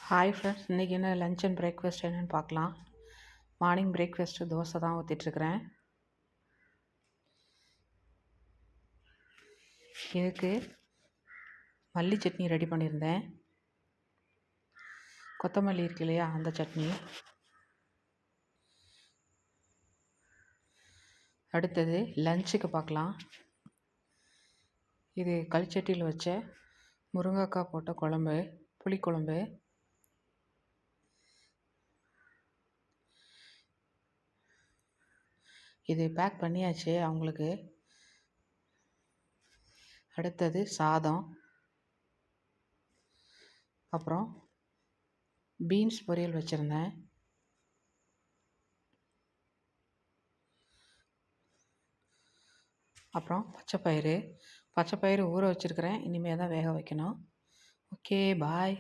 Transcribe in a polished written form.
Hi friends, இன்றைக்கி என்ன lunch and breakfast என்னென்னு பார்க்கலாம். மார்னிங் பிரேக்ஃபாஸ்ட்டு தோசை தான் ஊற்றிட்டுருக்குறேன். இதுக்கு மல்லி சட்னி ரெடி பண்ணியிருந்தேன். கொத்தமல்லி இருக்கு இல்லையா, அந்த சட்னி. அடுத்தது லஞ்சுக்கு பார்க்கலாம். இது கல்ச்சட்டியில் வச்ச முருங்கைக்காய் போட்ட குழம்பு, புளிக்குழம்பு. இது பேக் பண்ணியாச்சு அவங்களுக்கு. அடுத்தது சாதம், அப்புறம் பீன்ஸ் பொரியல் வச்சுருந்தேன். அப்புறம் பச்சைப்பயிறு ஊற வச்சுருக்கிறேன். இனிமேல் தான் வேக வைக்கணும். ஓகே, பாய்.